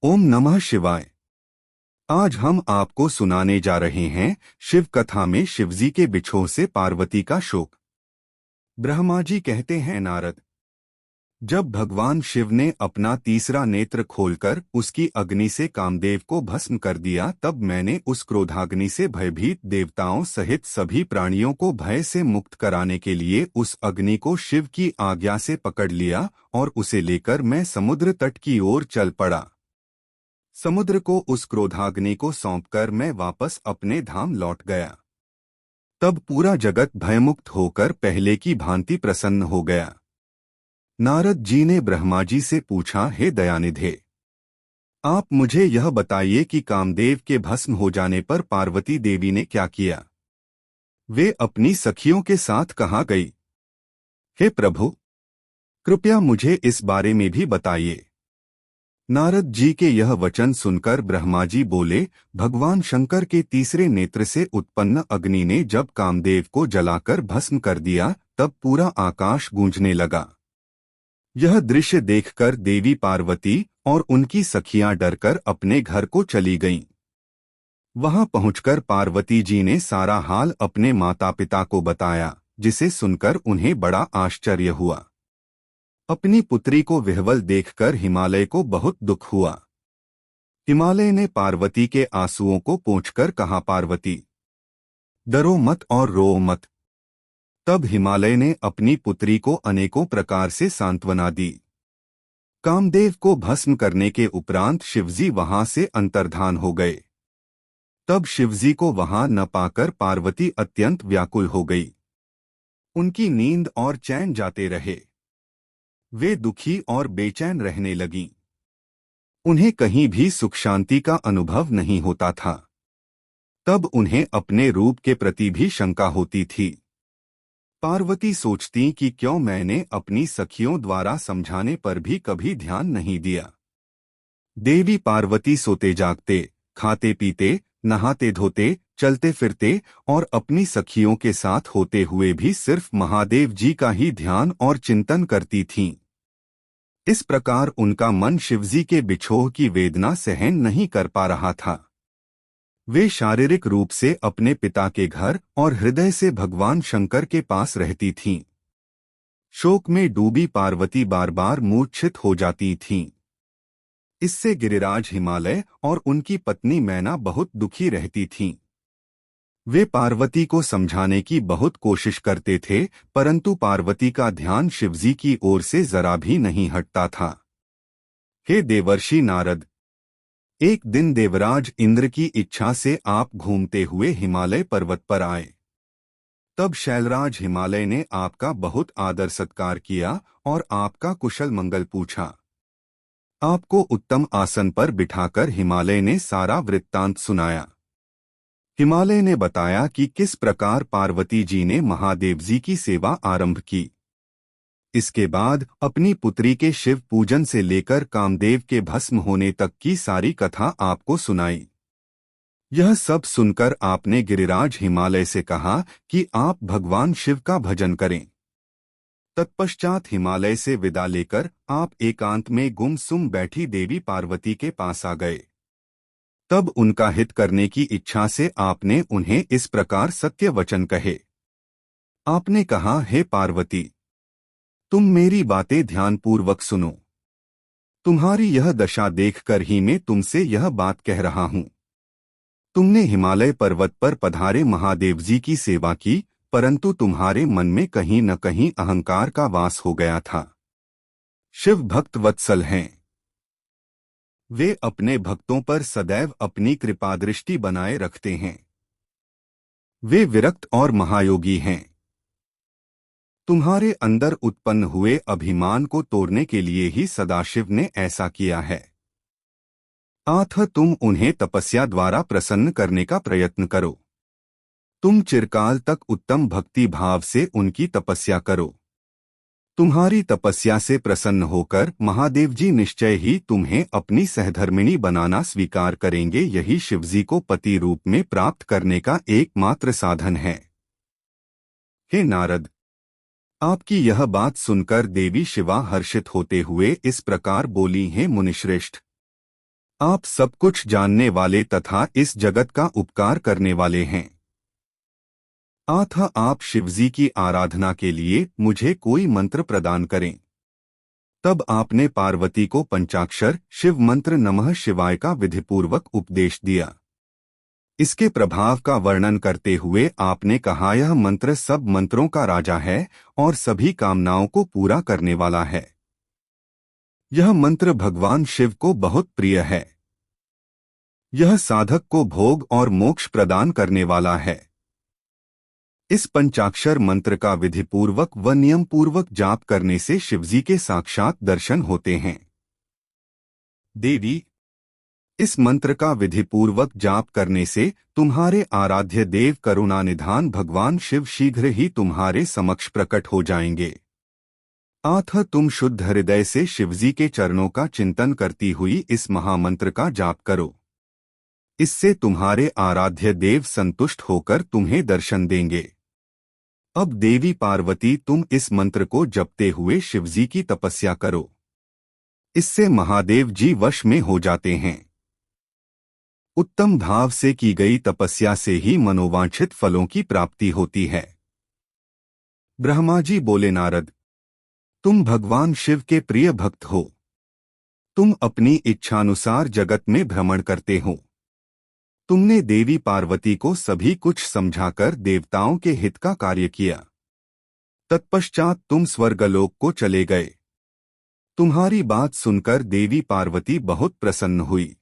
ओम नमः शिवाय। आज हम आपको सुनाने जा रहे हैं शिव कथा में शिवजी के बिछोह से पार्वती का शोक। ब्रह्मा जी कहते हैं, नारद, जब भगवान शिव ने अपना तीसरा नेत्र खोलकर उसकी अग्नि से कामदेव को भस्म कर दिया, तब मैंने उस क्रोधाग्नि से भयभीत देवताओं सहित सभी प्राणियों को भय से मुक्त कराने के लिए उस अग्नि को शिव की आज्ञा से पकड़ लिया और उसे लेकर मैं समुद्र तट की ओर चल पड़ा। समुद्र को उस क्रोधाग्नि को सौंपकर मैं वापस अपने धाम लौट गया। तब पूरा जगत भयमुक्त होकर पहले की भांति प्रसन्न हो गया। नारद जी ने ब्रह्मा जी से पूछा, हे दयानिधे, आप मुझे यह बताइए कि कामदेव के भस्म हो जाने पर पार्वती देवी ने क्या किया? वे अपनी सखियों के साथ कहाँ गई? हे प्रभु, कृपया मुझे इस बारे में भी बताइए। नारद जी के यह वचन सुनकर ब्रह्मा जी बोले, भगवान शंकर के तीसरे नेत्र से उत्पन्न अग्नि ने जब कामदेव को जलाकर भस्म कर दिया, तब पूरा आकाश गूंजने लगा। यह दृश्य देखकर देवी पार्वती और उनकी सखियां डरकर अपने घर को चली गईं। वहां पहुंचकर पार्वती जी ने सारा हाल अपने माता पिता को बताया, जिसे सुनकर उन्हें बड़ा आश्चर्य हुआ। अपनी पुत्री को विह्वल देखकर हिमालय को बहुत दुख हुआ। हिमालय ने पार्वती के आंसुओं को पोंछकर कहा, पार्वती, डरो मत और रो मत। तब हिमालय ने अपनी पुत्री को अनेकों प्रकार से सांत्वना दी। कामदेव को भस्म करने के उपरांत शिवजी वहां से अंतर्धान हो गए। तब शिवजी को वहां न पाकर पार्वती अत्यंत व्याकुल हो गई। उनकी नींद और चैन जाते रहे। वे दुखी और बेचैन रहने लगीं। उन्हें कहीं भी सुख शांति का अनुभव नहीं होता था। तब उन्हें अपने रूप के प्रति भी शंका होती थी। पार्वती सोचती कि क्यों मैंने अपनी सखियों द्वारा समझाने पर भी कभी ध्यान नहीं दिया। देवी पार्वती सोते जागते, खाते पीते, नहाते धोते, चलते फिरते और अपनी सखियों के साथ होते हुए भी सिर्फ महादेव जी का ही ध्यान और चिंतन करती थीं। इस प्रकार उनका मन शिवजी के बिछोह की वेदना सहन नहीं कर पा रहा था। वे शारीरिक रूप से अपने पिता के घर और हृदय से भगवान शंकर के पास रहती थीं। शोक में डूबी पार्वती बार बार मूर्छित हो जाती थीं। इससे गिरिराज हिमालय और उनकी पत्नी मैना बहुत दुखी रहती थीं। वे पार्वती को समझाने की बहुत कोशिश करते थे, परंतु पार्वती का ध्यान शिवजी की ओर से जरा भी नहीं हटता था। हे देवर्षि नारद, एक दिन देवराज इंद्र की इच्छा से आप घूमते हुए हिमालय पर्वत पर आए। तब शैलराज हिमालय ने आपका बहुत आदर सत्कार किया और आपका कुशल मंगल पूछा। आपको उत्तम आसन पर बिठाकर हिमालय ने सारा वृत्तांत सुनाया। हिमालय ने बताया कि किस प्रकार पार्वती जी ने महादेव जी की सेवा आरंभ की। इसके बाद अपनी पुत्री के शिव पूजन से लेकर कामदेव के भस्म होने तक की सारी कथा आपको सुनाई। यह सब सुनकर आपने गिरिराज हिमालय से कहा कि आप भगवान शिव का भजन करें। तत्पश्चात हिमालय से विदा लेकर आप एकांत में गुमसुम बैठी देवी पार्वती के पास आ गए। तब उनका हित करने की इच्छा से आपने उन्हें इस प्रकार सत्य वचन कहे। आपने कहा, हे पार्वती, तुम मेरी बातें ध्यानपूर्वक सुनो। तुम्हारी यह दशा देखकर ही मैं तुमसे यह बात कह रहा हूं। तुमने हिमालय पर्वत पर पधारे महादेव जी की सेवा की, परंतु तुम्हारे मन में कहीं न कहीं अहंकार का वास हो गया था। शिव भक्त वत्सल हैं। वे अपने भक्तों पर सदैव अपनी कृपादृष्टि बनाए रखते हैं। वे विरक्त और महायोगी हैं। तुम्हारे अंदर उत्पन्न हुए अभिमान को तोड़ने के लिए ही सदाशिव ने ऐसा किया है। अतः तुम उन्हें तपस्या द्वारा प्रसन्न करने का प्रयत्न करो। तुम चिरकाल तक उत्तम भक्ति भाव से उनकी तपस्या करो। तुम्हारी तपस्या से प्रसन्न होकर महादेव जी निश्चय ही तुम्हें अपनी सहधर्मिणी बनाना स्वीकार करेंगे। यही शिवजी को पति रूप में प्राप्त करने का एकमात्र साधन है। हे नारद, आपकी यह बात सुनकर देवी शिवा हर्षित होते हुए इस प्रकार बोली, हैं मुनिश्रेष्ठ, आप सब कुछ जानने वाले तथा इस जगत का उपकार करने वाले हैं। अतः आप शिवजी की आराधना के लिए मुझे कोई मंत्र प्रदान करें। तब आपने पार्वती को पंचाक्षर शिव मंत्र नमः शिवाय का विधिपूर्वक उपदेश दिया। इसके प्रभाव का वर्णन करते हुए आपने कहा, यह मंत्र सब मंत्रों का राजा है और सभी कामनाओं को पूरा करने वाला है। यह मंत्र भगवान शिव को बहुत प्रिय है। यह साधक को भोग और मोक्ष प्रदान करने वाला है। इस पंचाक्षर मंत्र का विधिपूर्वक व नियम पूर्वक जाप करने से शिवजी के साक्षात दर्शन होते हैं। देवी, इस मंत्र का विधिपूर्वक जाप करने से तुम्हारे आराध्य देव करुणानिधान भगवान शिव शीघ्र ही तुम्हारे समक्ष प्रकट हो जाएंगे। अतः तुम शुद्ध हृदय से शिवजी के चरणों का चिंतन करती हुई इस महामंत्र का जाप करो। इससे तुम्हारे आराध्य देव संतुष्ट होकर तुम्हें दर्शन देंगे। अब देवी पार्वती, तुम इस मंत्र को जपते हुए शिवजी की तपस्या करो। इससे महादेव जी वश में हो जाते हैं। उत्तम भाव से की गई तपस्या से ही मनोवांछित फलों की प्राप्ति होती है। ब्रह्मा जी बोले, नारद, तुम भगवान शिव के प्रिय भक्त हो। तुम अपनी इच्छानुसार जगत में भ्रमण करते हो। तुमने देवी पार्वती को सभी कुछ समझाकर देवताओं के हित का कार्य किया। तत्पश्चात तुम स्वर्गलोक को चले गए। तुम्हारी बात सुनकर देवी पार्वती बहुत प्रसन्न हुई।